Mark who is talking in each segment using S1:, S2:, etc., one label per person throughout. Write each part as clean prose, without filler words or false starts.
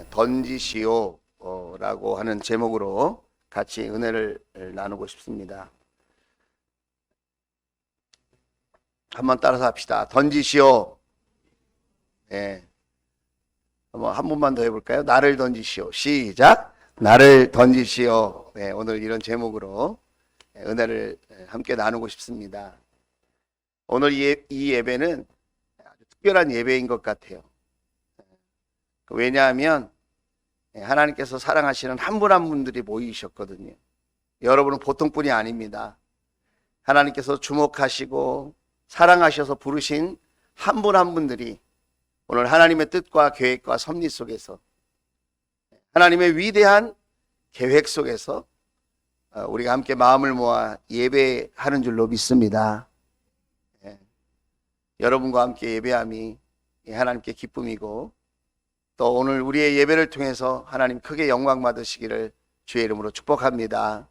S1: 던지시오 라고 하는 제목으로 같이 은혜를 나누고 싶습니다. 한번 따라서 합시다. 던지시오. 한 번만 더 해볼까요? 나를 던지시오. 시작. 나를 던지시오. 오늘 이런 제목으로 은혜를 함께 나누고 싶습니다. 오늘 이 예배는 아주 특별한 예배인 것 같아요. 왜냐하면 하나님께서 사랑하시는 한 분 한 분들이 모이셨거든요. 여러분은 보통 분이 아닙니다. 하나님께서 주목하시고 사랑하셔서 부르신 한 분 한 분들이 오늘 하나님의 뜻과 계획과 섭리 속에서 하나님의 위대한 계획 속에서 우리가 함께 마음을 모아 예배하는 줄로 믿습니다. 여러분과 함께 예배함이 하나님께 기쁨이고 또 오늘 우리의 예배를 통해서 하나님 크게 영광 받으시기를 주의 이름으로 축복합니다.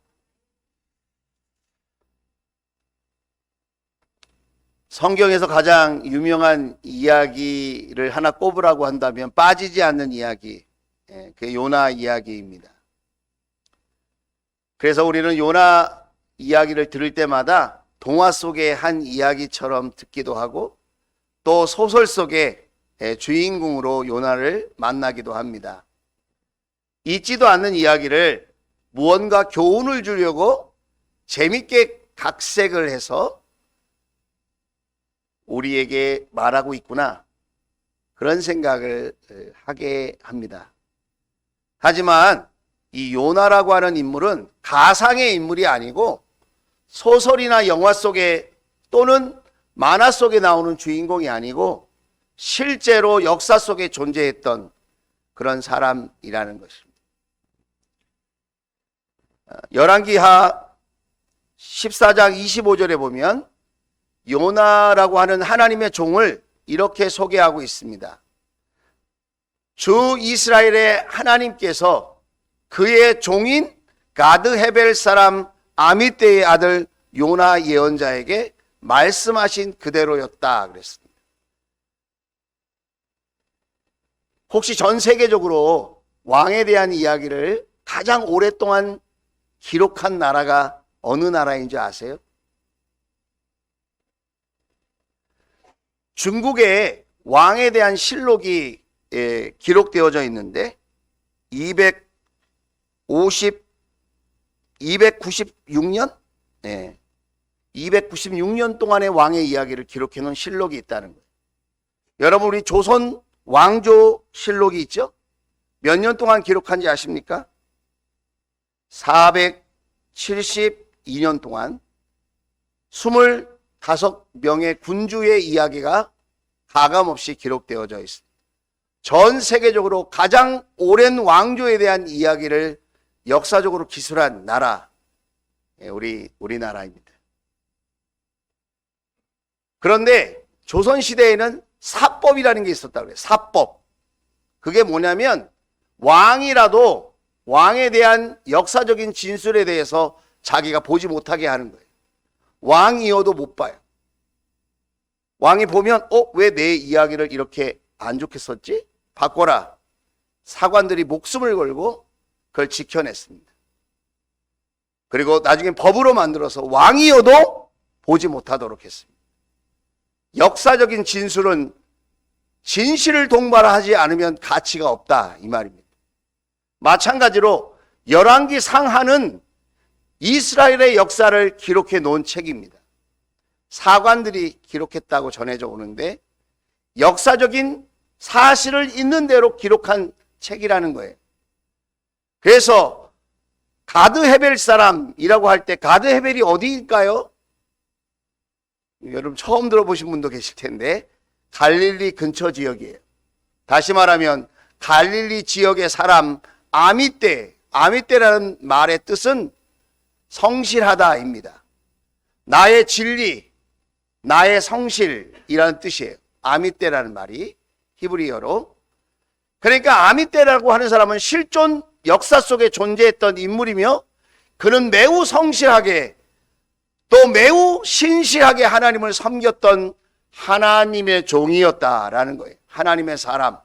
S1: 성경에서 가장 유명한 이야기를 하나 꼽으라고 한다면 빠지지 않는 이야기, 그 요나 이야기입니다. 그래서 우리는 요나 이야기를 들을 때마다 동화 속의 한 이야기처럼 듣기도 하고 또 소설 속의 주인공으로 요나를 만나기도 합니다. 잊지도 않는 이야기를 무언가 교훈을 주려고 재밌게 각색을 해서 우리에게 말하고 있구나, 그런 생각을 하게 합니다. 하지만 이 요나라고 하는 인물은 가상의 인물이 아니고 소설이나 영화 속에 또는 만화 속에 나오는 주인공이 아니고 실제로 역사 속에 존재했던 그런 사람이라는 것입니다. 열왕기하 14장 25절에 보면 요나라고 하는 하나님의 종을 이렇게 소개하고 있습니다. 주 이스라엘의 하나님께서 그의 종인 가드 헤벨 사람 아미떼의 아들 요나 예언자에게 말씀하신 그대로였다 그랬습니다. 혹시 전 세계적으로 왕에 대한 이야기를 가장 오랫동안 기록한 나라가 어느 나라인지 아세요? 중국에 왕에 대한 실록이 기록되어져 있는데 296년? 296년 동안의 왕의 이야기를 기록해 놓은 실록이 있다는 거예요. 여러분, 우리 조선 왕조 실록이 있죠? 몇 년 동안 기록한지 아십니까? 472년 동안 25명의 군주의 이야기가 가감없이 기록되어져 있습니다. 전 세계적으로 가장 오랜 왕조에 대한 이야기를 역사적으로 기술한 나라, 우리나라입니다. 그런데 조선시대에는 사법이라는 게 있었다고 그래요. 사법. 그게 뭐냐면 왕이라도 왕에 대한 역사적인 진술에 대해서 자기가 보지 못하게 하는 거예요. 왕이어도 못 봐요. 왕이 보면 왜 내 이야기를 이렇게 안 좋게 썼지? 바꿔라. 사관들이 목숨을 걸고 그걸 지켜냈습니다. 그리고 나중에 법으로 만들어서 왕이어도 보지 못하도록 했습니다. 역사적인 진술은 진실을 동반하지 않으면 가치가 없다, 이 말입니다. 마찬가지로 열왕기 상하는 이스라엘의 역사를 기록해 놓은 책입니다. 사관들이 기록했다고 전해져 오는데 역사적인 사실을 있는 대로 기록한 책이라는 거예요. 그래서 가드 헤벨 사람이라고 할 때 가드 헤벨이 어디일까요? 여러분 처음 들어보신 분도 계실 텐데 갈릴리 근처 지역이에요. 다시 말하면 갈릴리 지역의 사람 아미떼라는 말의 뜻은 성실하다입니다. 나의 진리, 나의 성실이라는 뜻이에요. 아미떼라는 말이 히브리어로. 그러니까 아미떼라고 하는 사람은 실존 역사 속에 존재했던 인물이며 그는 매우 성실하게 또 매우 신실하게 하나님을 섬겼던 하나님의 종이었다라는 거예요. 하나님의 사람.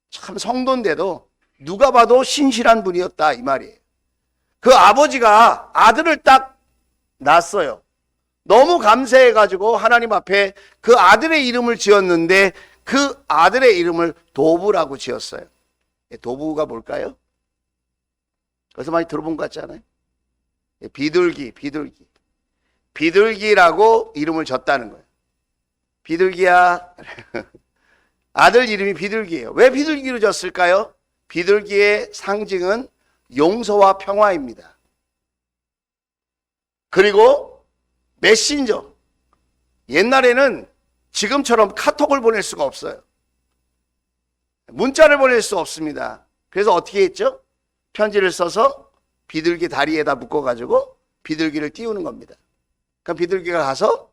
S1: 참 성도인데도 누가 봐도 신실한 분이었다 이 말이에요. 그 아버지가 아들을 딱 낳았어요. 너무 감사해가지고 하나님 앞에 그 아들의 이름을 지었는데 그 아들의 이름을 도브라고 지었어요. 도브가 뭘까요? 그래서 많이 들어본 것 같지 않아요? 비둘기라고 이름을 졌다는 거예요. 비둘기야. 아들 이름이 비둘기예요. 왜 비둘기로 졌을까요? 비둘기의 상징은 용서와 평화입니다. 그리고 메신저. 옛날에는 지금처럼 카톡을 보낼 수가 없어요. 문자를 보낼 수 없습니다. 그래서 어떻게 했죠? 편지를 써서 비둘기 다리에다 묶어가지고 비둘기를 띄우는 겁니다. 그럼 비둘기가 가서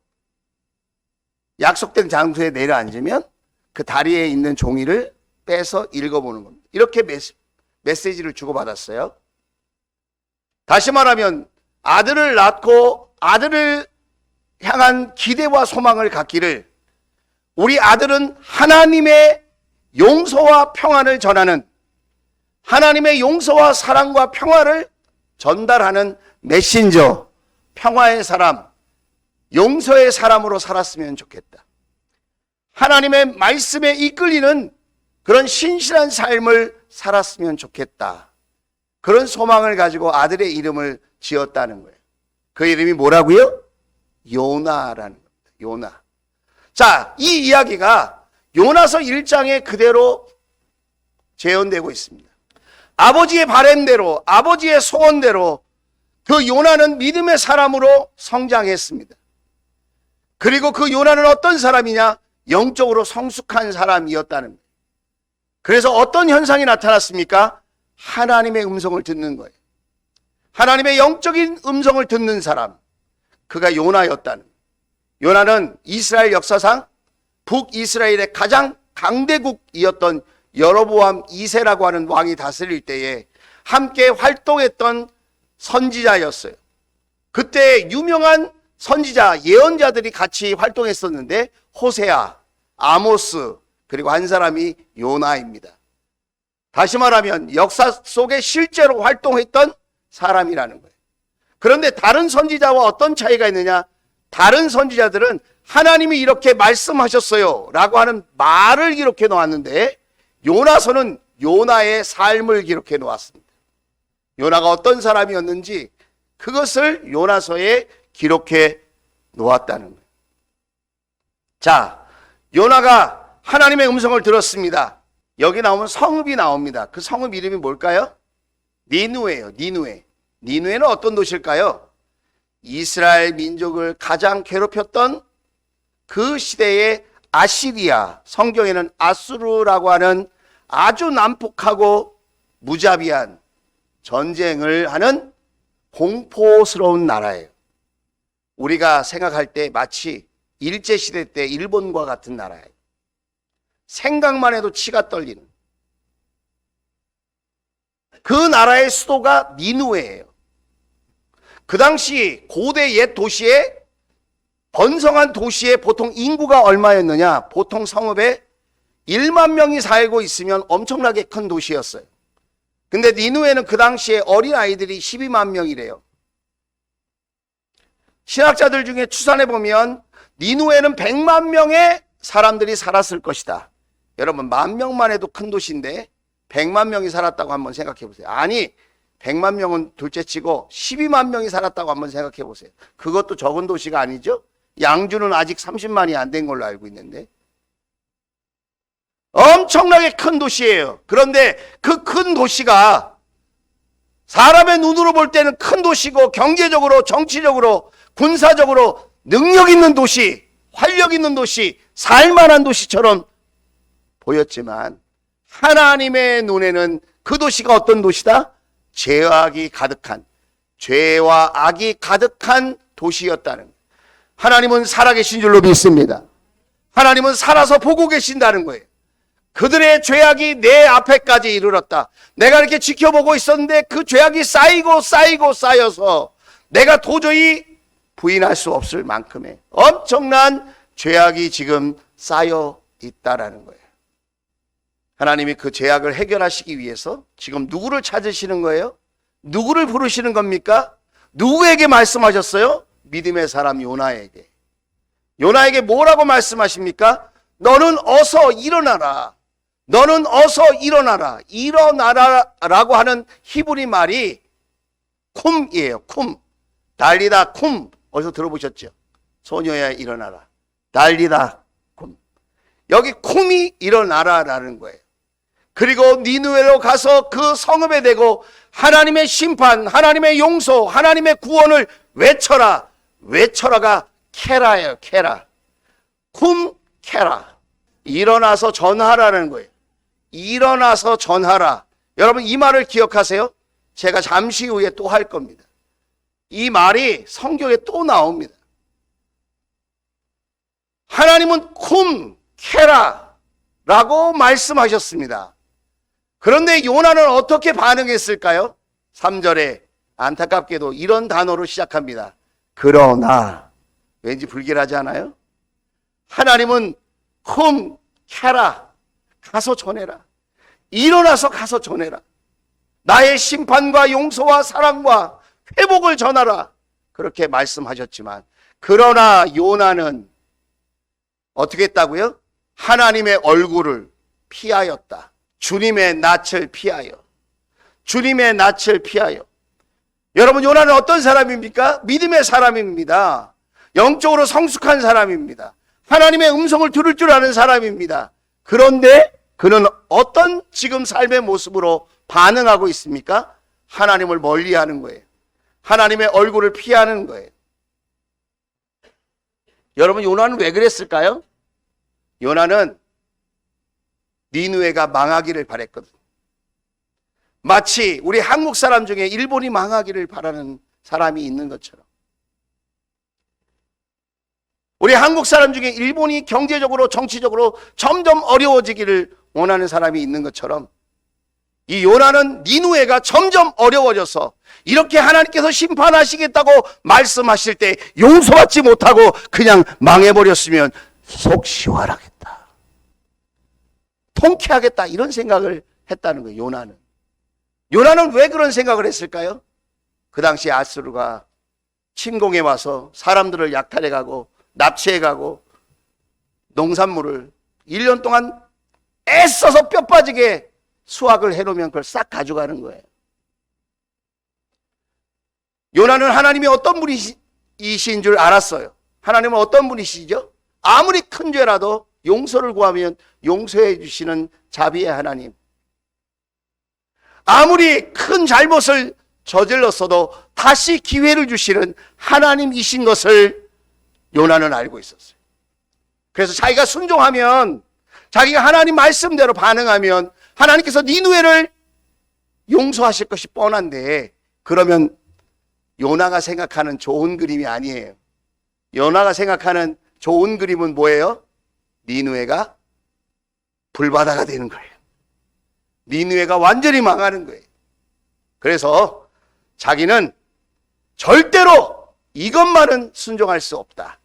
S1: 약속된 장소에 내려앉으면 그 다리에 있는 종이를 빼서 읽어보는 겁니다. 이렇게 메시지를 주고받았어요. 다시 말하면 아들을 낳고 아들을 향한 기대와 소망을 갖기를, 우리 아들은 하나님의 용서와 평안을 전하는, 하나님의 용서와 사랑과 평화를 전달하는 메신저, 평화의 사람, 용서의 사람으로 살았으면 좋겠다. 하나님의 말씀에 이끌리는 그런 신실한 삶을 살았으면 좋겠다. 그런 소망을 가지고 아들의 이름을 지었다는 거예요. 그 이름이 뭐라고요? 요나라는 겁니다. 요나. 자, 이 이야기가 요나서 1장에 그대로 재현되고 있습니다. 아버지의 바램대로, 아버지의 소원대로 그 요나는 믿음의 사람으로 성장했습니다. 그리고 그 요나는 어떤 사람이냐? 영적으로 성숙한 사람이었다는 거예요. 그래서 어떤 현상이 나타났습니까? 하나님의 음성을 듣는 거예요. 하나님의 영적인 음성을 듣는 사람, 그가 요나였다는 거예요. 요나는 이스라엘 역사상 북이스라엘의 가장 강대국이었던 여로보암 2세라고 하는 왕이 다스릴 때에 함께 활동했던 선지자였어요. 그때 유명한 선지자, 예언자들이 같이 활동했었는데 호세아, 아모스, 그리고 한 사람이 요나입니다. 다시 말하면 역사 속에 실제로 활동했던 사람이라는 거예요. 그런데 다른 선지자와 어떤 차이가 있느냐? 다른 선지자들은 하나님이 이렇게 말씀하셨어요 라고 하는 말을 기록해 놓았는데, 요나서는 요나의 삶을 기록해 놓았습니다. 요나가 어떤 사람이었는지 그것을 요나서에 기록해 놓았다는 거예요. 자, 요나가 하나님의 음성을 들었습니다. 여기 나오면 성읍이 나옵니다. 그 성읍 이름이 뭘까요? 니누에예요. 니누에. 니누에는 어떤 도시일까요? 이스라엘 민족을 가장 괴롭혔던 그 시대의 아시리아, 성경에는 아수르라고 하는 아주 난폭하고 무자비한 전쟁을 하는 공포스러운 나라예요. 우리가 생각할 때 마치 일제시대 때 일본과 같은 나라예요. 생각만 해도 치가 떨리는. 그 나라의 수도가 니누에예요. 그 당시 고대 옛 도시에, 번성한 도시에 보통 인구가 얼마였느냐? 보통 성읍에 1만 명이 살고 있으면 엄청나게 큰 도시였어요. 근데 니누에는 그 당시에 어린 아이들이 12만 명이래요. 신학자들 중에 추산해 보면 니누에는 100만 명의 사람들이 살았을 것이다. 여러분, 10,000명만 해도 큰 도시인데 100만 명이 살았다고 한번 생각해 보세요. 아니, 100만 명은 둘째치고 12만 명이 살았다고 한번 생각해 보세요. 그것도 적은 도시가 아니죠? 양주는 아직 30만이 안 된 걸로 알고 있는데 엄청나게 큰 도시예요. 그런데 그 큰 도시가 사람의 눈으로 볼 때는 큰 도시고 경제적으로, 정치적으로, 군사적으로 능력 있는 도시, 활력 있는 도시, 살만한 도시처럼 보였지만 하나님의 눈에는 그 도시가 어떤 도시다? 죄악이 가득한, 죄와 악이 가득한 도시였다는 거예요. 하나님은 살아계신 줄로 믿습니다. 하나님은 살아서 보고 계신다는 거예요. 그들의 죄악이 내 앞에까지 이르렀다. 내가 이렇게 지켜보고 있었는데 그 죄악이 쌓여서 내가 도저히 부인할 수 없을 만큼의 엄청난 죄악이 지금 쌓여 있다라는 거예요. 하나님이 그 죄악을 해결하시기 위해서 지금 누구를 찾으시는 거예요? 누구를 부르시는 겁니까? 누구에게 말씀하셨어요? 믿음의 사람 요나에게. 요나에게 뭐라고 말씀하십니까? 너는 어서 일어나라. 너는 어서 일어나라. 일어나라라고 하는 히브리 말이 쿰이에요. 쿰. 달리다 쿰. 어디서 들어보셨죠? 소녀야 일어나라. 달리다 쿰. 여기 쿰이 일어나라라는 거예요. 그리고 니느웨로 가서 그 성읍에 대고 하나님의 심판, 하나님의 용서, 하나님의 구원을 외쳐라. 외쳐라가 케라예요. 케라. 쿰 케라. 일어나서 전하라는 거예요. 일어나서 전하라. 여러분 이 말을 기억하세요. 제가 잠시 후에 또 할 겁니다. 이 말이 성경에 또 나옵니다. 하나님은 쿰 케라라고 말씀하셨습니다. 그런데 요나는 어떻게 반응했을까요? 3절에 안타깝게도 이런 단어로 시작합니다. 그러나. 왠지 불길하지 않아요? 하나님은 쿰 케라. 가서 전해라. 일어나서 가서 전해라. 나의 심판과 용서와 사랑과 회복을 전하라. 그렇게 말씀하셨지만 그러나 요나는 어떻게 했다고요? 하나님의 얼굴을 피하였다. 주님의 낯을 피하여. 주님의 낯을 피하여. 여러분 요나는 어떤 사람입니까? 믿음의 사람입니다. 영적으로 성숙한 사람입니다. 하나님의 음성을 들을 줄 아는 사람입니다. 그런데 그는 어떤 지금 삶의 모습으로 반응하고 있습니까? 하나님을 멀리하는 거예요. 하나님의 얼굴을 피하는 거예요. 여러분 요나는 왜 그랬을까요? 요나는 니느웨가 망하기를 바랬거든요. 마치 우리 한국 사람 중에 일본이 망하기를 바라는 사람이 있는 것처럼, 우리 한국 사람 중에 일본이 경제적으로 정치적으로 점점 어려워지기를 원하는 사람이 있는 것처럼 이 요나는 니느웨가 점점 어려워져서 이렇게 하나님께서 심판하시겠다고 말씀하실 때 용서받지 못하고 그냥 망해버렸으면 속 시원하겠다, 통쾌하겠다, 이런 생각을 했다는 거예요. 요나는 왜 그런 생각을 했을까요? 그 당시 아수르가 침공해 와서 사람들을 약탈해가고 납치해가고 농산물을 1년 동안 애써서 뼈 빠지게 수확을 해놓으면 그걸 싹 가져가는 거예요. 요나는 하나님이 어떤 분이신 줄 알았어요. 하나님은 어떤 분이시죠? 아무리 큰 죄라도 용서를 구하면 용서해 주시는 자비의 하나님. 아무리 큰 잘못을 저질렀어도 다시 기회를 주시는 하나님이신 것을 요나는 알고 있었어요. 그래서 자기가 순종하면, 자기가 하나님 말씀대로 반응하면 하나님께서 니느웨를 용서하실 것이 뻔한데, 그러면 요나가 생각하는 좋은 그림이 아니에요. 요나가 생각하는 좋은 그림은 뭐예요? 니느웨가 불바다가 되는 거예요. 니느웨가 완전히 망하는 거예요. 그래서 자기는 절대로 이것만은 순종할 수 없다.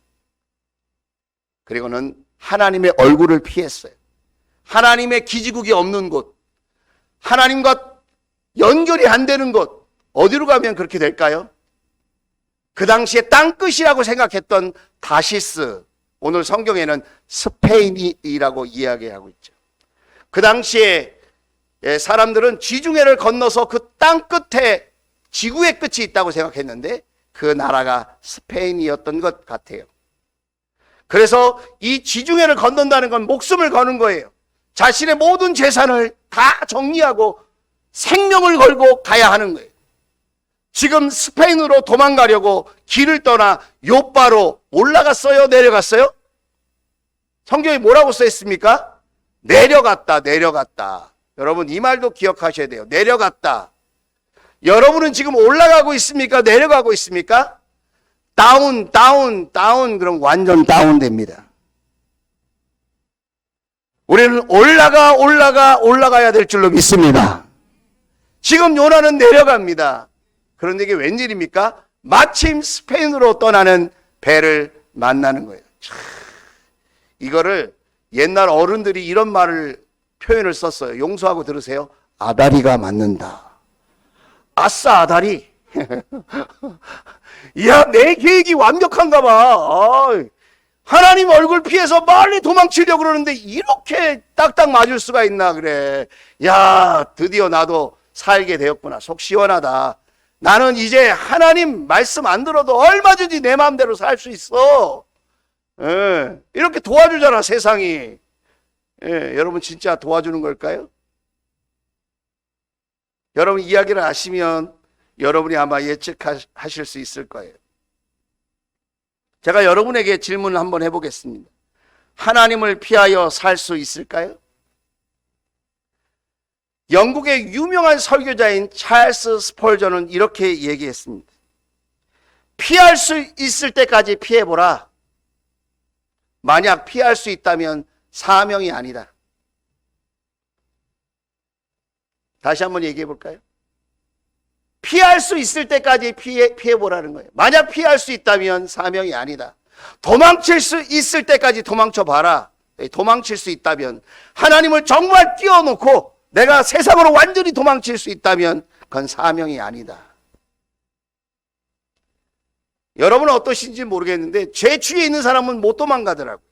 S1: 그리고는 하나님의 얼굴을 피했어요. 하나님의 기지국이 없는 곳, 하나님과 연결이 안 되는 곳, 어디로 가면 그렇게 될까요? 그 당시에 땅끝이라고 생각했던 다시스, 오늘 성경에는 스페인이라고 이야기하고 있죠. 그 당시에 사람들은 지중해를 건너서 그 땅 끝에 지구의 끝이 있다고 생각했는데 그 나라가 스페인이었던 것 같아요. 그래서 이 지중해를 건넌다는 건 목숨을 거는 거예요. 자신의 모든 재산을 다 정리하고 생명을 걸고 가야 하는 거예요. 지금 스페인으로 도망가려고 길을 떠나 요바로 올라갔어요? 내려갔어요? 성경에 뭐라고 써 있습니까? 내려갔다, 내려갔다. 여러분 이 말도 기억하셔야 돼요. 내려갔다. 여러분은 지금 올라가고 있습니까? 내려가고 있습니까? 다운, 다운, 다운. 그럼 완전 다운됩니다. 우리는 올라가야 될 줄로 믿습니다. 지금 요나는 내려갑니다. 그런데 이게 웬일입니까? 마침 스페인으로 떠나는 배를 만나는 거예요. 이거를 옛날 어른들이 이런 말을 표현을 썼어요. 용서하고 들으세요. 아다리가 맞는다. 아싸, 아다리. 야, 내 계획이 완벽한가 봐. 하나님 얼굴 피해서 멀리 도망치려고 그러는데 이렇게 딱딱 맞을 수가 있나 그래. 야, 드디어 나도 살게 되었구나. 속 시원하다. 나는 이제 하나님 말씀 안 들어도 얼마든지 내 마음대로 살 수 있어. 예, 이렇게 도와주잖아, 세상이. 예, 여러분 진짜 도와주는 걸까요? 여러분 이야기를 아시면 여러분이 아마 예측하실 수 있을 거예요. 제가 여러분에게 질문을 한번 해보겠습니다. 하나님을 피하여 살 수 있을까요? 영국의 유명한 설교자인 찰스 스펄전은 이렇게 얘기했습니다. 피할 수 있을 때까지 피해보라. 만약 피할 수 있다면 사명이 아니다. 다시 한번 얘기해 볼까요? 피할 수 있을 때까지 피해보라는 거예요. 만약 피할 수 있다면 사명이 아니다. 도망칠 수 있을 때까지 도망쳐봐라. 도망칠 수 있다면, 하나님을 정말 띄워놓고 내가 세상으로 완전히 도망칠 수 있다면 그건 사명이 아니다. 여러분은 어떠신지 모르겠는데 죄 취해 있는 사람은 못 도망가더라고요.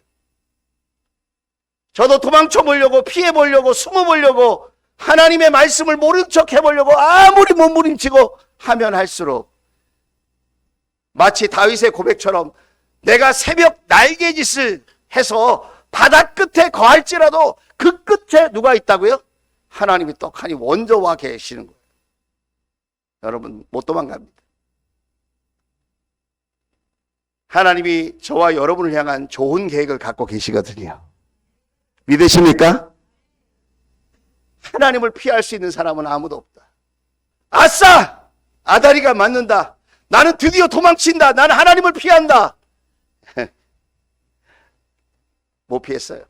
S1: 저도 도망쳐 보려고, 피해 보려고, 숨어 보려고, 하나님의 말씀을 모른 척 해보려고 아무리 몸부림치고 하면 할수록 마치 다윗의 고백처럼 내가 새벽 날개짓을 해서 바다 끝에 거할지라도 그 끝에 누가 있다고요? 하나님이 떡하니 먼저 와 계시는 거예요. 여러분 못 도망갑니다. 하나님이 저와 여러분을 향한 좋은 계획을 갖고 계시거든요. 믿으십니까? 하나님을 피할 수 있는 사람은 아무도 없다. 아싸! 아다리가 맞는다. 나는 드디어 도망친다. 나는 하나님을 피한다. 못 피했어요.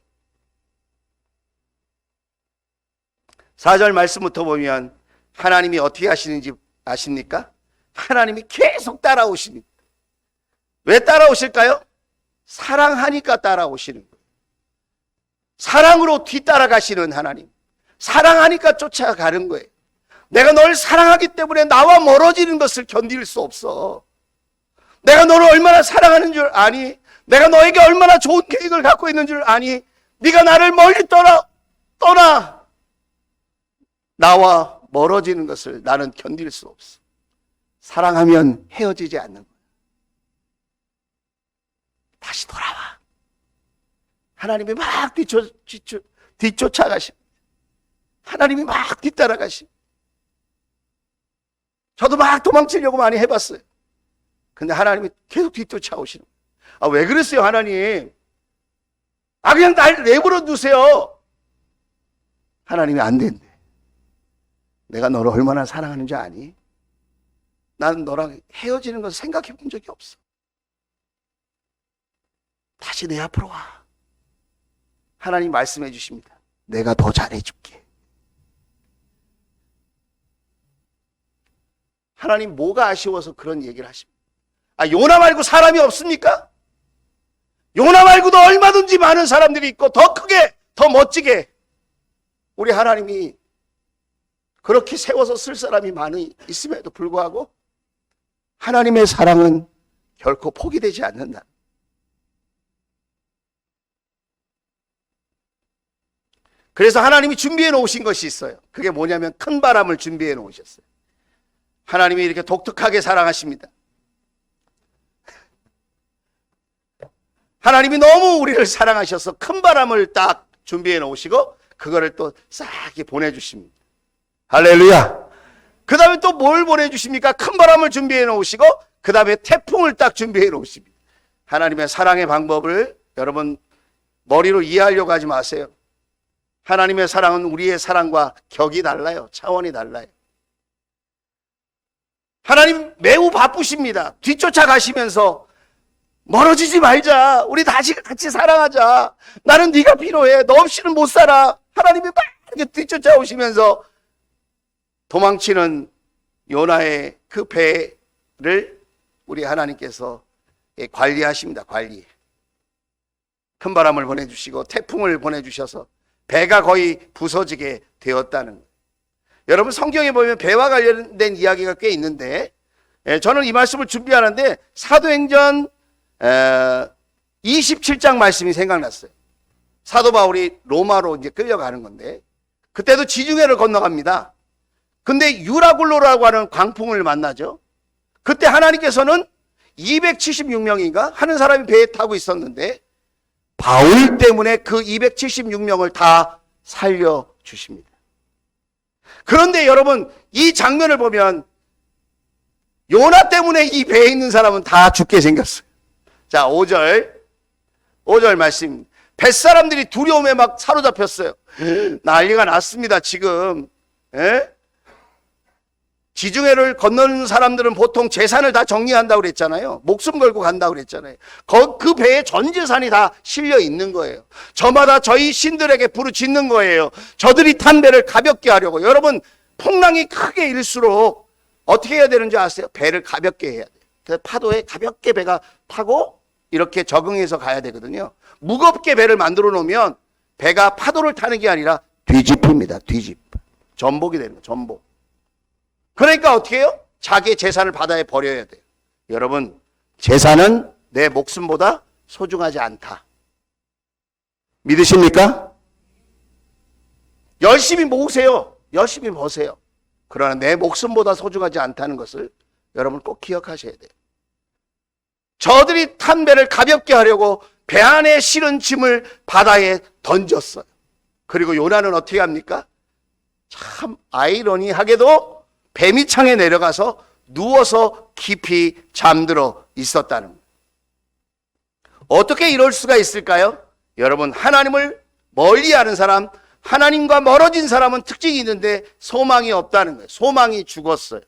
S1: 4절 말씀부터 보면 하나님이 어떻게 하시는지 아십니까? 하나님이 계속 따라오십니다. 왜 따라오실까요? 사랑하니까 따라오시는 거예요. 사랑으로 뒤따라가시는 하나님. 사랑하니까 쫓아가는 거예요. 내가 널 사랑하기 때문에 나와 멀어지는 것을 견딜 수 없어. 내가 너를 얼마나 사랑하는 줄 아니? 내가 너에게 얼마나 좋은 계획을 갖고 있는 줄 아니? 네가 나를 멀리 떠나. 나와 멀어지는 것을 나는 견딜 수 없어. 사랑하면 헤어지지 않는 거야. 다시 돌아와. 하나님이 막 뒤쫓아가십니다. 하나님이 막 뒤따라가십니다. 저도 막 도망치려고 많이 해봤어요. 근데 하나님이 계속 뒤쫓아오시는 거예요. 아, 왜 그랬어요, 하나님? 아, 그냥 날 내버려 두세요. 하나님이 안 된대. 내가 너를 얼마나 사랑하는지 아니? 나는 너랑 헤어지는 것을 생각해 본 적이 없어. 다시 내 앞으로 와. 하나님 말씀해 주십니다. 내가 더 잘해줄게. 하나님 뭐가 아쉬워서 그런 얘기를 하십니까? 아, 요나 말고 사람이 없습니까? 요나 말고도 얼마든지 많은 사람들이 있고 더 크게, 더 멋지게 우리 하나님이 그렇게 세워서 쓸 사람이 많이 있음에도 불구하고 하나님의 사랑은 결코 포기되지 않는다. 그래서 하나님이 준비해 놓으신 것이 있어요. 그게 뭐냐면 큰 바람을 준비해 놓으셨어요. 하나님이 이렇게 독특하게 사랑하십니다. 하나님이 너무 우리를 사랑하셔서 큰 바람을 딱 준비해 놓으시고 그거를 또 싹 보내주십니다. 할렐루야. 그 다음에 또 뭘 보내주십니까? 큰 바람을 준비해 놓으시고 그 다음에 태풍을 딱 준비해 놓으십니다. 하나님의 사랑의 방법을 여러분 머리로 이해하려고 하지 마세요. 하나님의 사랑은 우리의 사랑과 격이 달라요. 차원이 달라요. 하나님 매우 바쁘십니다. 뒤쫓아 가시면서 멀어지지 말자. 우리 다시 같이 사랑하자. 나는 네가 필요해. 너 없이는 못 살아. 하나님이 막 이렇게 뒤쫓아오시면서 도망치는 요나의 그 배를 우리 하나님께서 관리하십니다. 관리. 큰 바람을 보내주시고 태풍을 보내주셔서 배가 거의 부서지게 되었다는 거예요. 여러분 성경에 보면 배와 관련된 이야기가 꽤 있는데 저는 이 말씀을 준비하는데 사도행전 27장 말씀이 생각났어요. 사도 바울이 로마로 이제 끌려가는 건데 그때도 지중해를 건너갑니다. 근데 유라굴로라고 하는 광풍을 만나죠. 그때 하나님께서는 276명인가 하는 사람이 배에 타고 있었는데 바울 때문에 그 276명을 다 살려주십니다. 그런데 여러분 이 장면을 보면 요나 때문에 이 배에 있는 사람은 다 죽게 생겼어요. 자, 5절 말씀. 뱃사람들이 두려움에 막 사로잡혔어요. 난리가 났습니다, 지금. 지중해를 건너는 사람들은 보통 재산을 다 정리한다고 그랬잖아요. 목숨 걸고 간다고 그랬잖아요. 그 배에 전 재산이 다 실려 있는 거예요. 저마다 저희 신들에게 부르짖는 거예요. 저들이 탄 배를 가볍게 하려고. 여러분, 풍랑이 크게 일수록 어떻게 해야 되는지 아세요? 배를 가볍게 해야 돼요. 그래서 파도에 가볍게 배가 타고 이렇게 적응해서 가야 되거든요. 무겁게 배를 만들어 놓으면 배가 파도를 타는 게 아니라 뒤집힙니다. 전복이 되는 거예요. 전복. 그러니까 어떻게 해요? 자기의 재산을 바다에 버려야 돼요. 여러분, 재산은 내 목숨보다 소중하지 않다. 믿으십니까? 열심히 모으세요. 열심히 버세요. 그러나 내 목숨보다 소중하지 않다는 것을 여러분 꼭 기억하셔야 돼요. 저들이 탄 배를 가볍게 하려고 배 안에 실은 짐을 바다에 던졌어요. 그리고 요나는 어떻게 합니까? 참 아이러니하게도 배 밑창에 내려가서 누워서 깊이 잠들어 있었다는 거예요. 어떻게 이럴 수가 있을까요? 여러분, 하나님을 멀리하는 사람, 하나님과 멀어진 사람은 특징이 있는데 소망이 없다는 거예요. 소망이 죽었어요.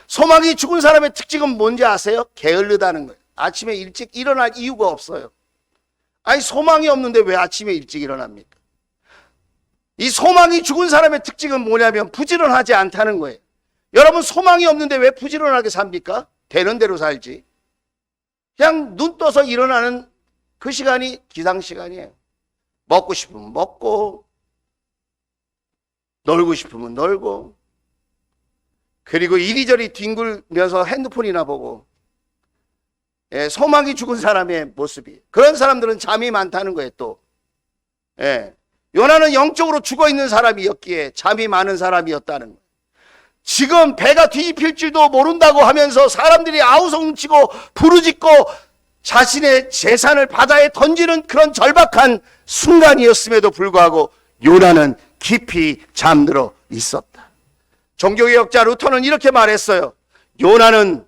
S1: 소망이 죽은 사람의 특징은 뭔지 아세요? 게을르다는 거예요. 아침에 일찍 일어날 이유가 없어요. 아니, 소망이 없는데 왜 아침에 일찍 일어납니까? 이 소망이 죽은 사람의 특징은 뭐냐면 부지런하지 않다는 거예요. 여러분, 소망이 없는데 왜 부지런하게 삽니까? 되는 대로 살지. 그냥 눈 떠서 일어나는 그 시간이 기상시간이에요. 먹고 싶으면 먹고, 놀고 싶으면 놀고, 그리고 이리저리 뒹굴면서 핸드폰이나 보고, 소망이 죽은 사람의 모습이. 그런 사람들은 잠이 많다는 거예요, 또. 요나는 영적으로 죽어 있는 사람이었기에 잠이 많은 사람이었다는 거예요. 지금 배가 뒤집힐 줄도 모른다고 하면서 사람들이 아우성치고 부르짖고 자신의 재산을 바다에 던지는 그런 절박한 순간이었음에도 불구하고 요나는 깊이 잠들어 있었다. 종교개혁자 루터는 이렇게 말했어요. 요나는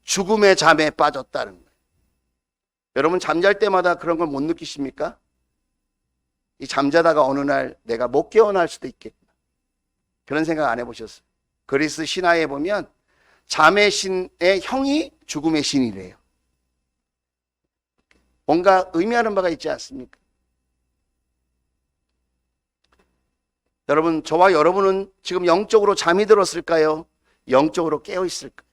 S1: 죽음의 잠에 빠졌다는 거예요. 여러분, 잠잘 때마다 그런 걸 못 느끼십니까? 이 잠자다가 어느 날 내가 못 깨어날 수도 있겠구나. 그런 생각 안 해보셨어요? 그리스 신화에 보면 잠의 신의 형이 죽음의 신이래요. 뭔가 의미하는 바가 있지 않습니까? 여러분, 저와 여러분은 지금 영적으로 잠이 들었을까요? 영적으로 깨어 있을까요?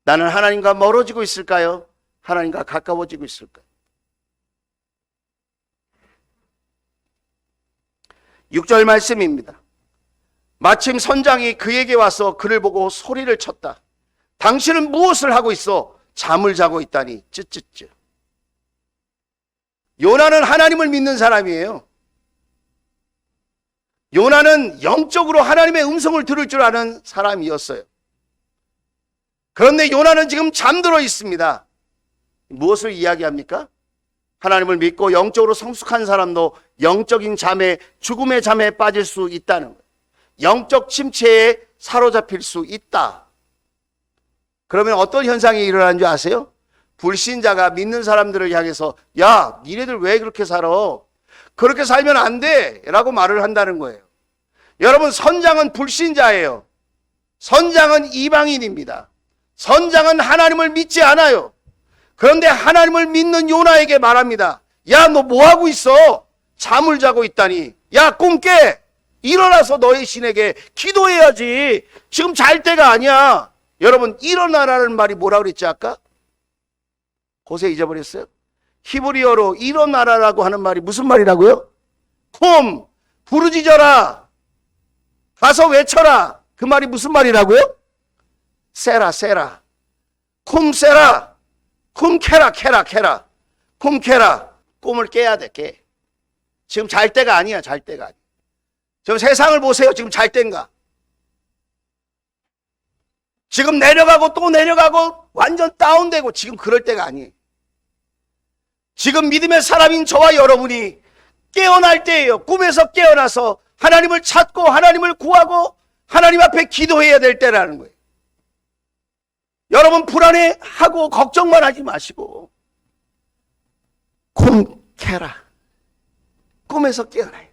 S1: 나는 하나님과 멀어지고 있을까요? 하나님과 가까워지고 있을까요? 6절 말씀입니다. 마침 선장이 그에게 와서 그를 보고 소리를 쳤다. 당신은 무엇을 하고 있어? 잠을 자고 있다니. 쯔쯔쯔. 요나는 하나님을 믿는 사람이에요. 요나는 영적으로 하나님의 음성을 들을 줄 아는 사람이었어요. 그런데 요나는 지금 잠들어 있습니다. 무엇을 이야기합니까? 하나님을 믿고 영적으로 성숙한 사람도 영적인 잠에, 죽음의 잠에 빠질 수 있다는 거예요. 영적 침체에 사로잡힐 수 있다. 그러면 어떤 현상이 일어나는 줄 아세요? 불신자가 믿는 사람들을 향해서 야, 니네들 왜 그렇게 살아? 그렇게 살면 안 돼! 라고 말을 한다는 거예요. 여러분, 선장은 불신자예요. 선장은 이방인입니다. 선장은 하나님을 믿지 않아요. 그런데 하나님을 믿는 요나에게 말합니다. 야, 너 뭐하고 있어? 잠을 자고 있다니. 야, 꿈 깨! 일어나서 너의 신에게 기도해야지. 지금 잘 때가 아니야. 여러분, 일어나라는 말이 뭐라고 그랬지 아까? 고세 잊어버렸어요? 히브리어로 일어나라라고 하는 말이 무슨 말이라고요? 콤, 부르짖어라. 가서 외쳐라. 그 말이 무슨 말이라고요? 세라, 세라. 콤 세라. 콤 캐라, 캐라, 캐라. 콤 캐라. 꿈을 깨야 돼, 깨. 지금 잘 때가 아니야, 잘 때가 아니야. 지금 세상을 보세요. 지금 잘 때인가? 지금 내려가고 또 내려가고 완전 다운되고 지금 그럴 때가 아니에요. 지금 믿음의 사람인 저와 여러분이 깨어날 때예요. 꿈에서 깨어나서 하나님을 찾고 하나님을 구하고 하나님 앞에 기도해야 될 때라는 거예요. 여러분 불안해하고 걱정만 하지 마시고 꿈 캐라. 꿈에서 깨어나야 돼.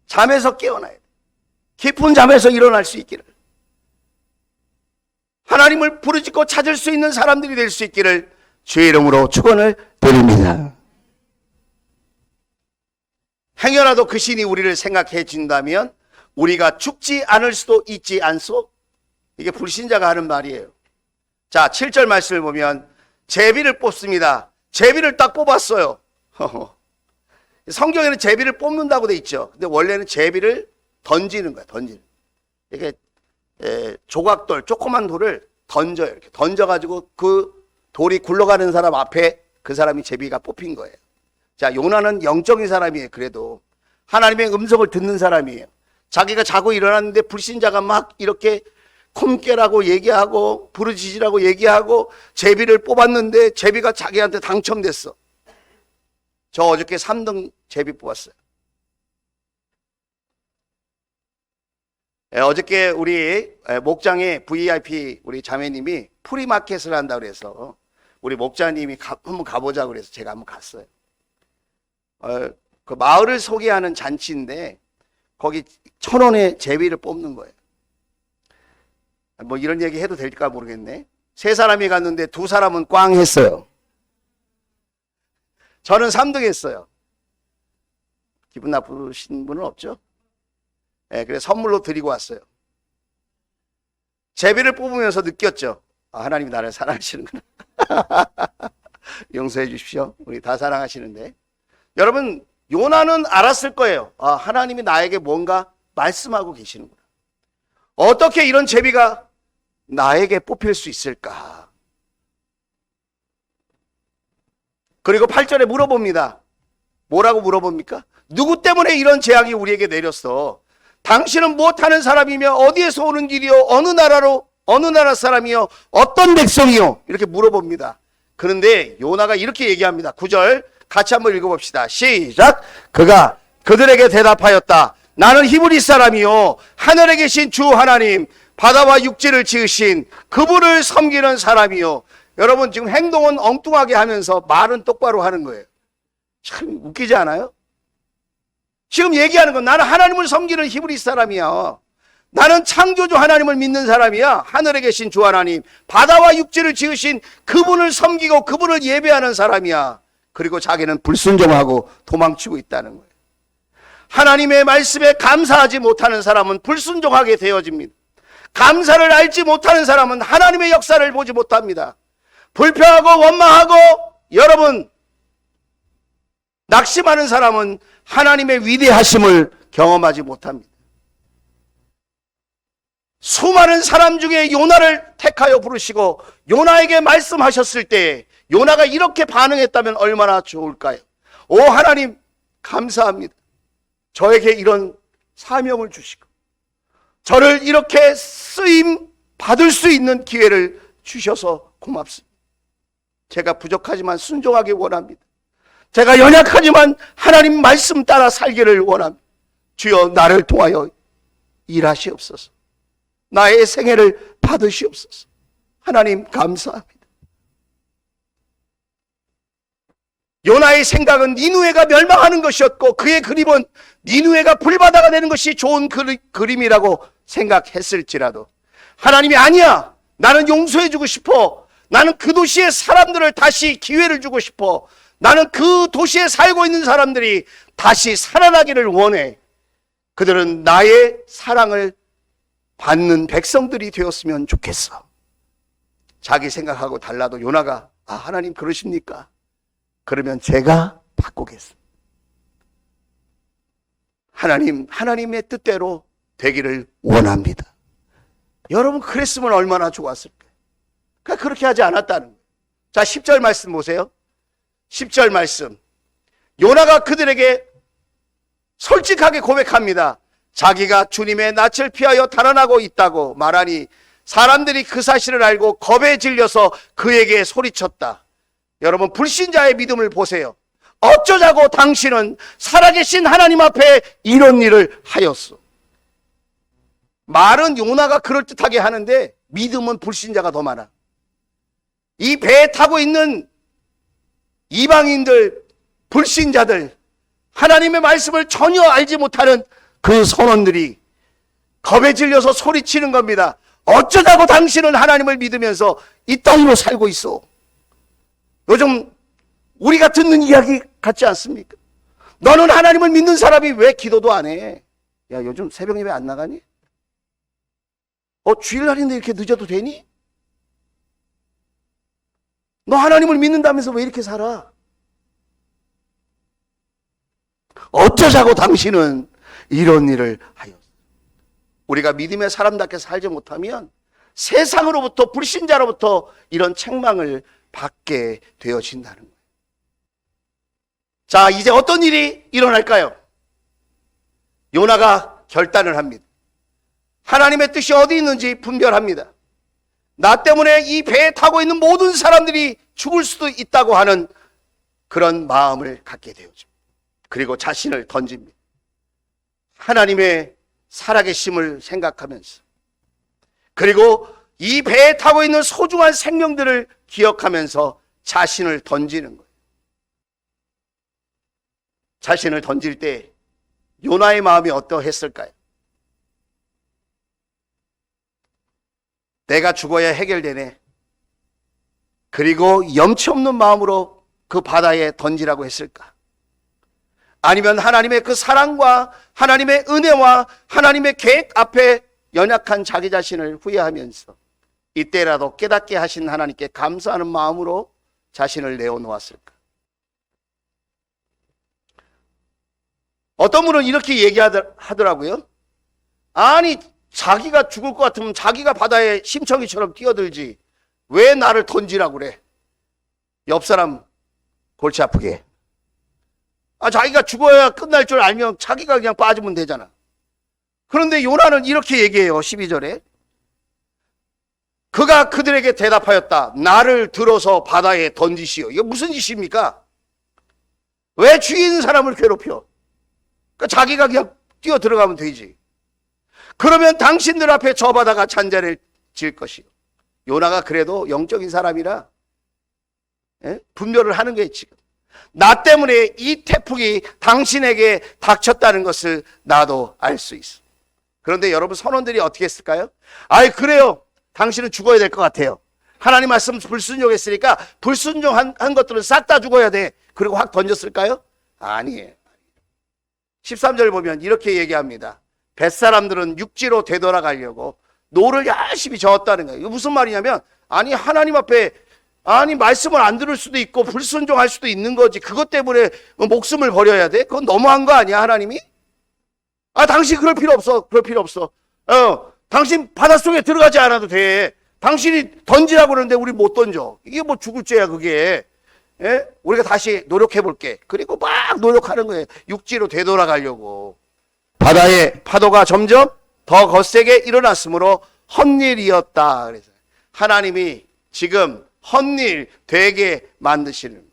S1: 잠에서 깨어나야 돼. 깊은 잠에서 일어날 수 있기를. 하나님을 부르짖고 찾을 수 있는 사람들이 될 수 있기를 주의 이름으로 축원을 드립니다. 행여라도 그 신이 우리를 생각해 준다면 우리가 죽지 않을 수도 있지 않소? 이게 불신자가 하는 말이에요. 자, 7절 말씀을 보면 제비를 뽑습니다. 제비를 딱 뽑았어요. 성경에는 제비를 뽑는다고 돼 있죠. 근데 원래는 제비를 던지는 거야, 던지는. 이게 조각돌, 조그만 돌을 던져요. 이렇게 던져가지고 그 돌이 굴러가는 사람 앞에 그 사람이 제비가 뽑힌 거예요. 자, 요나는 영적인 사람이에요. 그래도 하나님의 음성을 듣는 사람이에요. 자기가 자고 일어났는데 불신자가 막 이렇게 콤깨라고 얘기하고 부르짖으라고 얘기하고 제비를 뽑았는데 제비가 자기한테 당첨됐어. 저 어저께 3등 제비 뽑았어요. 어저께 우리 목장에 VIP 우리 자매님이 프리마켓을 한다고 그래서 우리 목자님이 한번 가보자고 그래서 제가 한번 갔어요. 그 마을을 소개하는 잔치인데 거기 1,000원에 제비를 뽑는 거예요. 뭐 이런 얘기 해도 될까 모르겠네. 3사람이 갔는데 2사람은 꽝 했어요. 저는 3등 했어요. 기분 나쁘신 분은 없죠? 네, 그래서 선물로 드리고 왔어요. 제비를 뽑으면서 느꼈죠. 아, 하나님이 나를 사랑하시는구나. 용서해 주십시오. 우리 다 사랑하시는데. 여러분, 요나는 알았을 거예요. 아, 하나님이 나에게 뭔가 말씀하고 계시는구나. 어떻게 이런 제비가 나에게 뽑힐 수 있을까? 그리고 8절에 물어봅니다. 뭐라고 물어봅니까? 누구 때문에 이런 재앙이 우리에게 내렸어? 당신은 무엇하는 사람이며 어디에서 오는 길이요? 어느 나라 사람이요? 어떤 백성이요? 이렇게 물어봅니다. 그런데 요나가 이렇게 얘기합니다. 9절 같이 한번 읽어봅시다. 시작. 그가 그들에게 대답하였다. 나는 히브리 사람이요 하늘에 계신 주 하나님 바다와 육지를 지으신 그분을 섬기는 사람이요. 여러분 지금 행동은 엉뚱하게 하면서 말은 똑바로 하는 거예요. 참 웃기지 않아요? 지금 얘기하는 건 나는 하나님을 섬기는 히브리 사람이야. 나는 창조주 하나님을 믿는 사람이야. 하늘에 계신 주 하나님 바다와 육지를 지으신 그분을 섬기고 그분을 예배하는 사람이야. 그리고 자기는 불순종하고 도망치고 있다는 거예요. 하나님의 말씀에 감사하지 못하는 사람은 불순종하게 되어집니다. 감사를 알지 못하는 사람은 하나님의 역사를 보지 못합니다. 불평하고 원망하고 여러분 낙심하는 사람은 하나님의 위대하심을 경험하지 못합니다. 수많은 사람 중에 요나를 택하여 부르시고 요나에게 말씀하셨을 때 요나가 이렇게 반응했다면 얼마나 좋을까요? 오 하나님 감사합니다. 저에게 이런 사명을 주시고 저를 이렇게 쓰임 받을 수 있는 기회를 주셔서 고맙습니다. 제가 부족하지만 순종하기 원합니다. 제가 연약하지만 하나님 말씀 따라 살기를 원합니다. 주여 나를 통하여 일하시옵소서. 나의 생애를 받으시옵소서. 하나님 감사합니다. 요나의 생각은 니누에가 멸망하는 것이었고 그의 그림은 니누에가 불바다가 되는 것이 좋은 그림이라고 생각했을지라도 하나님이 아니야. 나는 용서해주고 싶어. 나는 그 도시의 사람들을 다시 기회를 주고 싶어. 나는 그 도시에 살고 있는 사람들이 다시 살아나기를 원해. 그들은 나의 사랑을 받는 백성들이 되었으면 좋겠어. 자기 생각하고 달라도 요나가 아 하나님 그러십니까? 그러면 제가 바꾸겠습니다. 하나님의 뜻대로 되기를 원합니다. 여러분, 그랬으면 얼마나 좋았을까요? 그러니까 그렇게 하지 않았다는 거예요. 자, 10절 말씀 보세요. 10절 말씀. 요나가 그들에게 솔직하게 고백합니다. 자기가 주님의 낯을 피하여 달아나고 있다고 말하니 사람들이 그 사실을 알고 겁에 질려서 그에게 소리쳤다. 여러분, 불신자의 믿음을 보세요. 어쩌자고 당신은 살아계신 하나님 앞에 이런 일을 하였소. 말은 요나가 그럴듯하게 하는데 믿음은 불신자가 더 많아. 이 배에 타고 있는 이방인들, 불신자들, 하나님의 말씀을 전혀 알지 못하는 그 선원들이 겁에 질려서 소리치는 겁니다. 어쩌자고 당신은 하나님을 믿으면서 이 땅으로 살고 있어. 요즘 우리가 듣는 이야기 같지 않습니까? 너는 하나님을 믿는 사람이 왜 기도도 안 해? 야, 요즘 새벽 예배 안 나가니? 주일날인데 이렇게 늦어도 되니? 너 하나님을 믿는다면서 왜 이렇게 살아? 어쩌자고 당신은 이런 일을 하였어. 우리가 믿음의 사람답게 살지 못하면 세상으로부터, 불신자로부터 이런 책망을 받게 되어진다는 거예요. 자, 이제 어떤 일이 일어날까요? 요나가 결단을 합니다. 하나님의 뜻이 어디 있는지 분별합니다. 나 때문에 이 배에 타고 있는 모든 사람들이 죽을 수도 있다고 하는 그런 마음을 갖게 되어집니다. 그리고 자신을 던집니다. 하나님의 살아계심을 생각하면서, 그리고 이 배에 타고 있는 소중한 생명들을 기억하면서 자신을 던지는 거예요. 자신을 던질 때 요나의 마음이 어떠했을까요? 내가 죽어야 해결되네. 그리고 염치 없는 마음으로 그 바다에 던지라고 했을까? 아니면 하나님의 그 사랑과 하나님의 은혜와 하나님의 계획 앞에 연약한 자기 자신을 후회하면서 이때라도 깨닫게 하신 하나님께 감사하는 마음으로 자신을 내어놓았을까? 어떤 분은 이렇게 얘기하더라고요. 아니, 자기가 죽을 것 같으면 자기가 바다에 심청이처럼 뛰어들지 왜 나를 던지라고 그래? 옆 사람 골치 아프게. 자기가 죽어야 끝날 줄 알면 자기가 그냥 빠지면 되잖아. 그런데 요나는 이렇게 얘기해요. 12절에 그가 그들에게 대답하였다. 나를 들어서 바다에 던지시오. 이거 무슨 짓입니까? 왜 주위에 있는 사람을 괴롭혀? 그러니까 자기가 그냥 뛰어 들어가면 되지. 그러면 당신들 앞에 저 바다가 잔잔해질 것이요. 요나가 그래도 영적인 사람이라 분별을 하는 거예요. 지금 나 때문에 이 태풍이 당신에게 닥쳤다는 것을 나도 알 수 있어. 그런데 여러분, 선원들이 어떻게 했을까요? 그래요. 당신은 죽어야 될 것 같아요. 하나님 말씀 불순종했으니까 불순종한 것들은 싹 다 죽어야 돼. 그리고 확 던졌을까요? 아니에요. 13절 보면 이렇게 얘기합니다. 뱃사람들은 육지로 되돌아가려고 노를 열심히 저었다는 거예요. 이거 무슨 말이냐면, 하나님 앞에 말씀을 안 들을 수도 있고 불순종할 수도 있는 거지. 그것 때문에 목숨을 버려야 돼? 그건 너무한 거 아니야, 하나님이? 당신 그럴 필요 없어. 그럴 필요 없어. 당신 바닷속에 들어가지 않아도 돼. 당신이 던지라고 그러는데 우리 못 던져. 이게 뭐 죽을 죄야, 그게. 우리가 다시 노력해 볼게. 그리고 막 노력하는 거예요. 육지로 되돌아가려고. 바다의 파도가 점점 더 거세게 일어났으므로 헛일이었다. 그래서 하나님이 지금 헛일 되게 만드시는 거예요.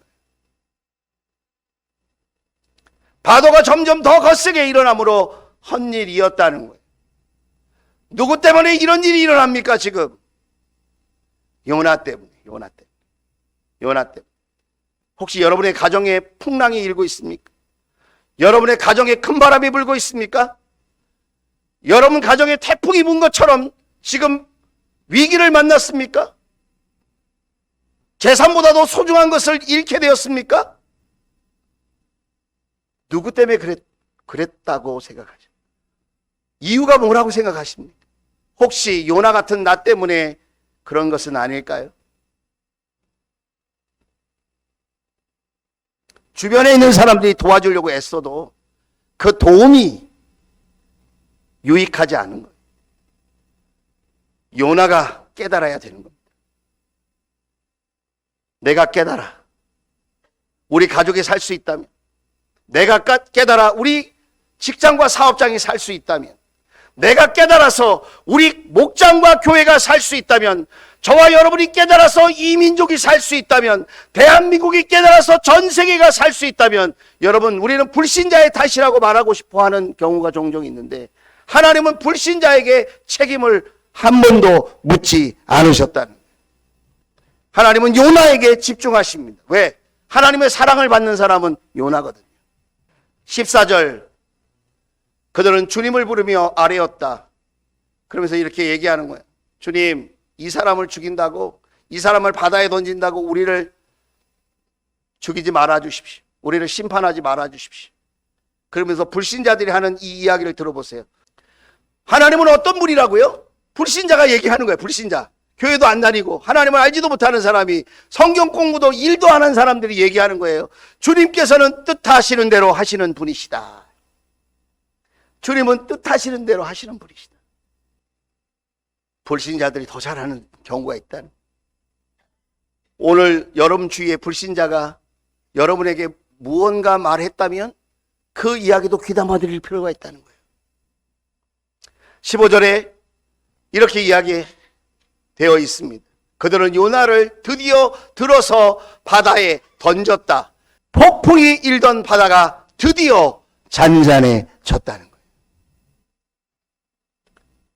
S1: 파도가 점점 더 거세게 일어나므로 헛일이었다는 거예요. 누구 때문에 이런 일이 일어납니까, 지금? 요나 때문에. 혹시 여러분의 가정에 풍랑이 일고 있습니까? 여러분의 가정에 큰 바람이 불고 있습니까? 여러분 가정에 태풍이 분 것처럼 지금 위기를 만났습니까? 재산보다도 소중한 것을 잃게 되었습니까? 누구 때문에 그랬다고 생각하십니까? 이유가 뭐라고 생각하십니까? 혹시 요나 같은 나 때문에 그런 것은 아닐까요? 주변에 있는 사람들이 도와주려고 애써도 그 도움이 유익하지 않은 거예요. 요나가 깨달아야 되는 겁니다. 내가 깨달아 우리 가족이 살 수 있다면, 내가 깨달아 우리 직장과 사업장이 살 수 있다면, 내가 깨달아서 우리 목장과 교회가 살 수 있다면, 저와 여러분이 깨달아서 이 민족이 살 수 있다면, 대한민국이 깨달아서 전 세계가 살 수 있다면, 여러분, 우리는 불신자의 탓이라고 말하고 싶어 하는 경우가 종종 있는데, 하나님은 불신자에게 책임을 한 번도 묻지 않으셨다는 거예요. 하나님은 요나에게 집중하십니다. 왜? 하나님의 사랑을 받는 사람은 요나거든요. 14절, 그들은 주님을 부르며 아뢰었다. 그러면서 이렇게 얘기하는 거예요. 주님, 이 사람을 죽인다고, 이 사람을 바다에 던진다고 우리를 죽이지 말아 주십시오. 우리를 심판하지 말아 주십시오. 그러면서 불신자들이 하는 이 이야기를 들어보세요. 하나님은 어떤 분이라고요? 불신자가 얘기하는 거예요. 불신자. 교회도 안 다니고 하나님을 알지도 못하는 사람이, 성경 공부도 일도 안 하는 사람들이 얘기하는 거예요. 주님께서는 뜻하시는 대로 하시는 분이시다. 주님은 뜻하시는 대로 하시는 분이시다. 불신자들이 더 잘하는 경우가 있다는. 오늘 여러분 주위에 불신자가 여러분에게 무언가 말했다면 그 이야기도 귀담아 드릴 필요가 있다는 거예요. 15절에 이렇게 이야기되어 있습니다. 그들은 요나를 드디어 들어서 바다에 던졌다. 폭풍이 일던 바다가 드디어 잔잔해졌다는 거예요.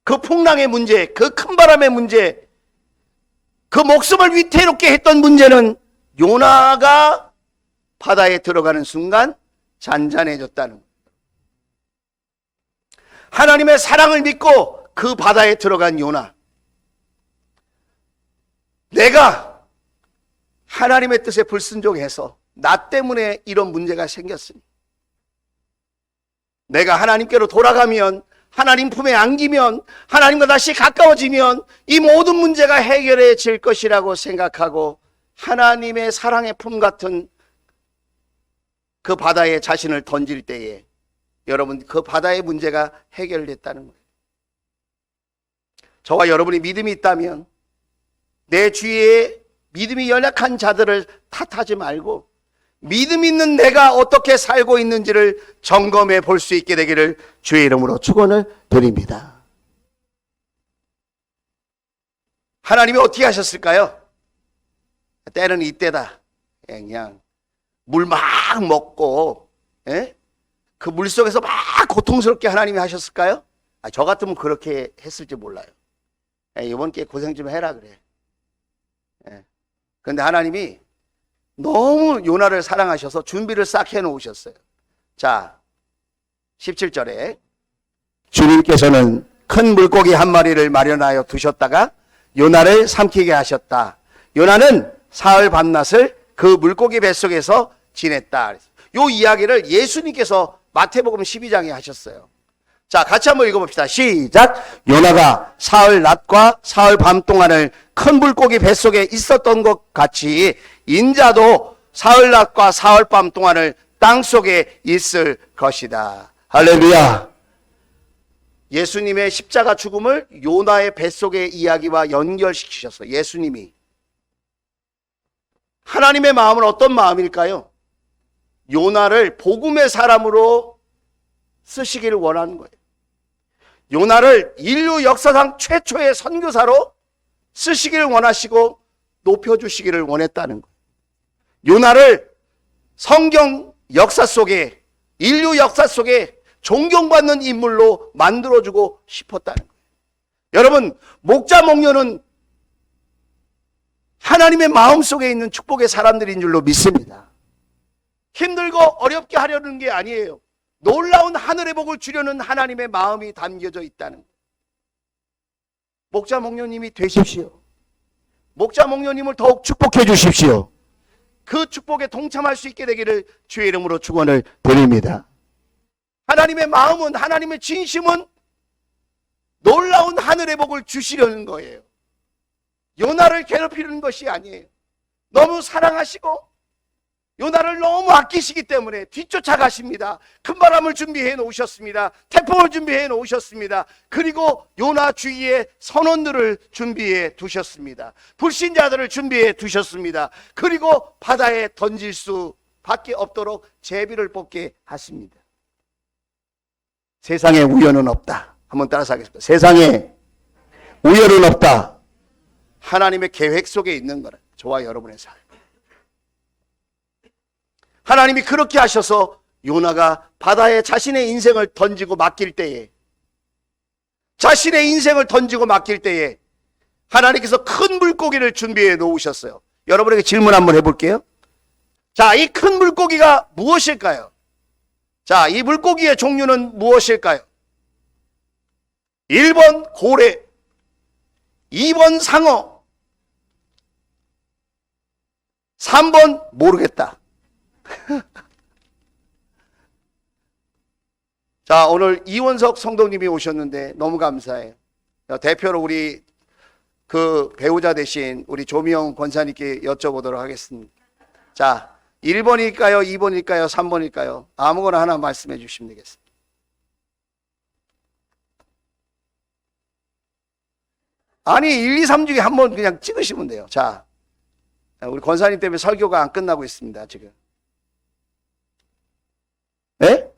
S1: 그 풍랑의 문제, 그 큰 바람의 문제, 그 목숨을 위태롭게 했던 문제는 요나가 바다에 들어가는 순간 잔잔해졌다는 거예요. 하나님의 사랑을 믿고 그 바다에 들어간 요나, 내가 하나님의 뜻에 불순종해서 나 때문에 이런 문제가 생겼으니, 내가 하나님께로 돌아가면, 하나님 품에 안기면, 하나님과 다시 가까워지면 이 모든 문제가 해결해질 것이라고 생각하고 하나님의 사랑의 품 같은 그 바다에 자신을 던질 때에 여러분, 그 바다의 문제가 해결됐다는 거예요. 저와 여러분이 믿음이 있다면 내 주위에 믿음이 연약한 자들을 탓하지 말고 믿음 있는 내가 어떻게 살고 있는지를 점검해 볼 수 있게 되기를 주의 이름으로 축원을 드립니다. 하나님이 어떻게 하셨을까요? 때는 이때다. 그냥 물 막 먹고, 그 물속에서 막 고통스럽게 하나님이 하셨을까요? 저 같으면 그렇게 했을지 몰라요. 이번 기회에 고생 좀 해라 그래. 그런데 하나님이 너무 요나를 사랑하셔서 준비를 싹 해놓으셨어요. 자, 17절에 주님께서는 큰 물고기 한 마리를 마련하여 두셨다가 요나를 삼키게 하셨다. 요나는 사흘 밤낮을 그 물고기 뱃속에서 지냈다. 이 이야기를 예수님께서 마태복음 12장에 하셨어요. 자, 같이 한번 읽어봅시다. 시작. 요나가 사흘 낮과 사흘 밤 동안을 큰 물고기 뱃속에 있었던 것 같이 인자도 사흘 낮과 사흘 밤 동안을 땅속에 있을 것이다. 할렐루야. 예수님의 십자가 죽음을 요나의 뱃속의 이야기와 연결시키셨어요. 예수님이. 하나님의 마음은 어떤 마음일까요? 요나를 복음의 사람으로 쓰시기를 원하는 거예요. 요나를 인류 역사상 최초의 선교사로 쓰시기를 원하시고 높여주시기를 원했다는 거예요. 요나를 성경 역사 속에, 인류 역사 속에 존경받는 인물로 만들어주고 싶었다는 거예요. 여러분, 목자 목녀는 하나님의 마음속에 있는 축복의 사람들인 줄로 믿습니다. 힘들고 어렵게 하려는 게 아니에요. 놀라운 하늘의 복을 주려는 하나님의 마음이 담겨져 있다는 거예요. 목자 목녀님이 되십시오. 목자 목녀님을 더욱 축복해 주십시오. 그 축복에 동참할 수 있게 되기를 주의 이름으로 축원을 드립니다. 하나님의 마음은, 하나님의 진심은 놀라운 하늘의 복을 주시려는 거예요. 요나를 괴롭히는 것이 아니에요. 너무 사랑하시고 요나를 너무 아끼시기 때문에 뒤쫓아 가십니다. 큰 바람을 준비해 놓으셨습니다. 태풍을 준비해 놓으셨습니다. 그리고 요나 주위에 선원들을 준비해 두셨습니다. 불신자들을 준비해 두셨습니다. 그리고 바다에 던질 수밖에 없도록 제비를 뽑게 하십니다. 세상에 우연은 없다. 한번 따라서 하겠습니다. 세상에 우연은 없다. 하나님의 계획 속에 있는 거는 저와 여러분의 삶. 하나님이 그렇게 하셔서 요나가 바다에 자신의 인생을 던지고 맡길 때에, 자신의 인생을 던지고 맡길 때에 하나님께서 큰 물고기를 준비해 놓으셨어요. 여러분에게 질문 한번 해볼게요. 자, 이 큰 물고기가 무엇일까요? 자, 이 물고기의 종류는 무엇일까요? 1번 고래, 2번 상어, 3번 모르겠다. 자, 오늘 이원석 성도님이 오셨는데 너무 감사해요. 대표로 우리 그 배우자 되신 우리 조미영 권사님께 여쭤보도록 하겠습니다. 자, 1번일까요? 2번일까요? 3번일까요? 아무거나 하나 말씀해 주시면 되겠습니다. 아니, 1, 2, 3 중에 한 번 그냥 찍으시면 돼요. 자, 우리 권사님 때문에 설교가 안 끝나고 있습니다, 지금. 예?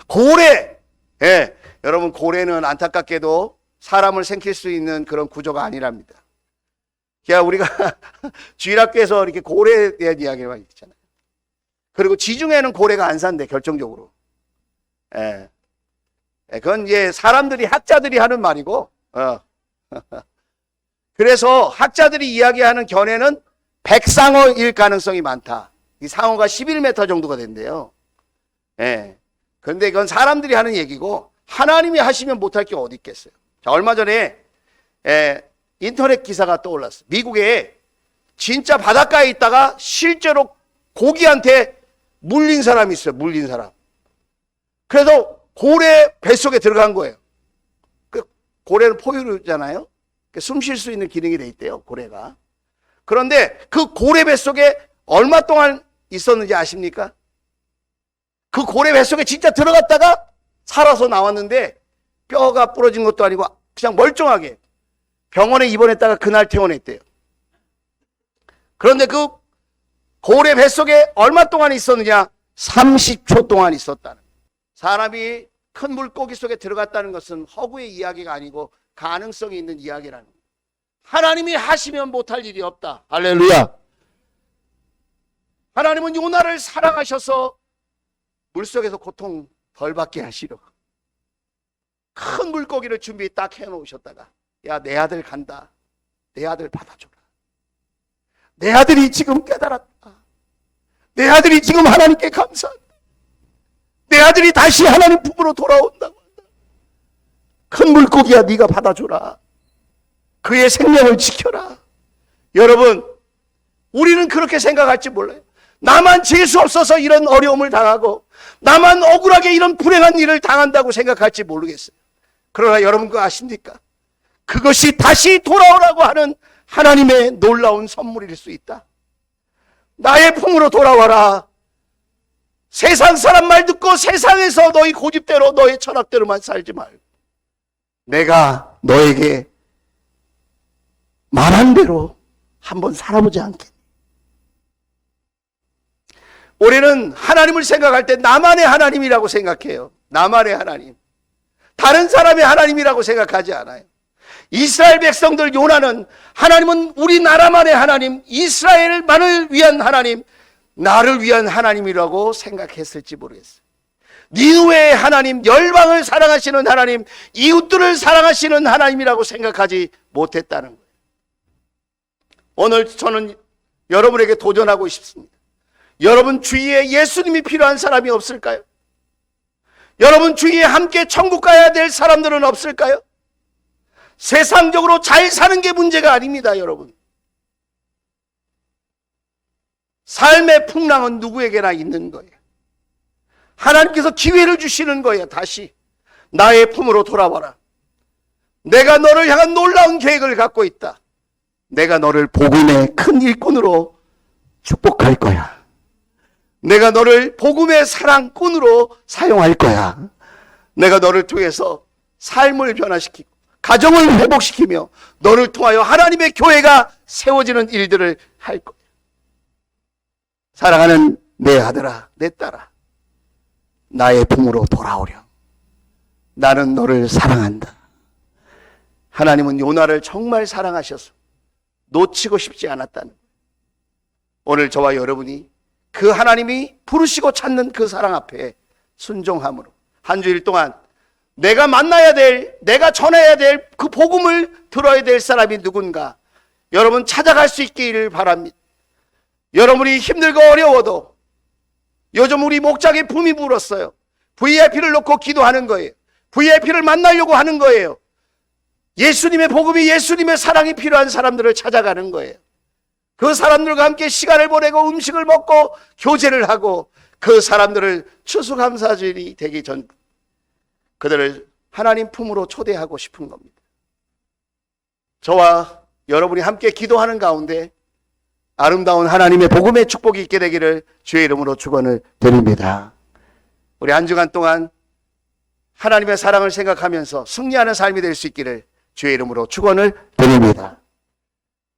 S1: 고래! 예. 여러분, 고래는 안타깝게도 사람을 생킬 수 있는 그런 구조가 아니랍니다. 그냥 우리가 주일학교에서 이렇게 고래에 대한 이야기만 있잖아요. 그리고 지중해는 고래가 안 산대, 결정적으로. 예. 그건 이제 사람들이, 학자들이 하는 말이고, 그래서 학자들이 이야기하는 견해는 백상어일 가능성이 많다. 이 상어가 11m 정도가 된대요. 예. 그런데 이건 사람들이 하는 얘기고 하나님이 하시면 못할 게 어디 있겠어요. 자, 얼마 전에 인터넷 기사가 떠올랐어요. 미국에 진짜 바닷가에 있다가 실제로 고기한테 물린 사람이 있어요. 물린 사람. 그래서 고래 뱃속에 들어간 거예요. 그 고래는 포유류잖아요. 숨 쉴 수 있는 기능이 돼 있대요, 고래가. 그런데 그 고래 뱃속에 얼마 동안 있었는지 아십니까? 그 고래 뱃속에 진짜 들어갔다가 살아서 나왔는데 뼈가 부러진 것도 아니고 그냥 멀쩡하게 병원에 입원했다가 그날 퇴원했대요. 그런데 그 고래 뱃속에 얼마 동안 있었느냐? 30초 동안 있었다는. 사람이 큰 물고기 속에 들어갔다는 것은 허구의 이야기가 아니고 가능성이 있는 이야기라는 거예요. 하나님이 하시면 못할 일이 없다. 할렐루야. 하나님은 요나를 사랑하셔서 물속에서 고통 덜 받게 하시려 큰 물고기를 준비 딱 해놓으셨다가, 야, 내 아들 간다. 내 아들 받아줘라. 내 아들이 지금 깨달았다. 내 아들이 지금 하나님께 감사한다. 내 아들이 다시 하나님 품으로 돌아온다고 한다. 큰 물고기야, 네가 받아줘라. 그의 생명을 지켜라. 여러분, 우리는 그렇게 생각할지 몰라요. 나만 재수 없어서 이런 어려움을 당하고 나만 억울하게 이런 불행한 일을 당한다고 생각할지 모르겠어요. 그러나 여러분 그거 아십니까? 그것이 다시 돌아오라고 하는 하나님의 놀라운 선물일 수 있다. 나의 품으로 돌아와라. 세상 사람 말 듣고 세상에서 너희 고집대로 너의 철학대로만 살지 말고 내가 너에게 말한 대로 한번 살아보지 않겠니? 우리는 하나님을 생각할 때 나만의 하나님이라고 생각해요. 나만의 하나님. 다른 사람의 하나님이라고 생각하지 않아요. 이스라엘 백성들 요나는 하나님은 우리나라만의 하나님, 이스라엘만을 위한 하나님, 나를 위한 하나님이라고 생각했을지 모르겠어요. 니느웨의 하나님, 열방을 사랑하시는 하나님, 이웃들을 사랑하시는 하나님이라고 생각하지 못했다는 거예요. 오늘 저는 여러분에게 도전하고 싶습니다. 여러분 주위에 예수님이 필요한 사람이 없을까요? 여러분 주위에 함께 천국 가야 될 사람들은 없을까요? 세상적으로 잘 사는 게 문제가 아닙니다, 여러분. 삶의 풍랑은 누구에게나 있는 거예요. 하나님께서 기회를 주시는 거예요. 다시 나의 품으로 돌아와라. 내가 너를 향한 놀라운 계획을 갖고 있다. 내가 너를 복음의 큰 일꾼으로 축복할 거야. 내가 너를 복음의 사랑꾼으로 사용할 거야. 내가 너를 통해서 삶을 변화시키고 가정을 회복시키며 너를 통하여 하나님의 교회가 세워지는 일들을 할 거야. 사랑하는 내 아들아, 내 딸아, 나의 품으로 돌아오렴. 나는 너를 사랑한다. 하나님은 요나를 정말 사랑하셔서 놓치고 싶지 않았다는 거예요. 오늘 저와 여러분이 그 하나님이 부르시고 찾는 그 사랑 앞에 순종함으로 한 주일 동안 내가 만나야 될, 내가 전해야 될 그 복음을 들어야 될 사람이 누군가 여러분 찾아갈 수 있기를 바랍니다. 여러분이 힘들고 어려워도 요즘 우리 목장에 붐이 불었어요. VIP를 놓고 기도하는 거예요. VIP를 만나려고 하는 거예요. 예수님의 복음이, 예수님의 사랑이 필요한 사람들을 찾아가는 거예요. 그 사람들과 함께 시간을 보내고 음식을 먹고 교제를 하고 그 사람들을 추수감사절이 되기 전 그들을 하나님 품으로 초대하고 싶은 겁니다. 저와 여러분이 함께 기도하는 가운데 아름다운 하나님의 복음의 축복이 있게 되기를 주의 이름으로 축원을 드립니다. 우리 한 주간 동안 하나님의 사랑을 생각하면서 승리하는 삶이 될 수 있기를 주의 이름으로 축원을 드립니다.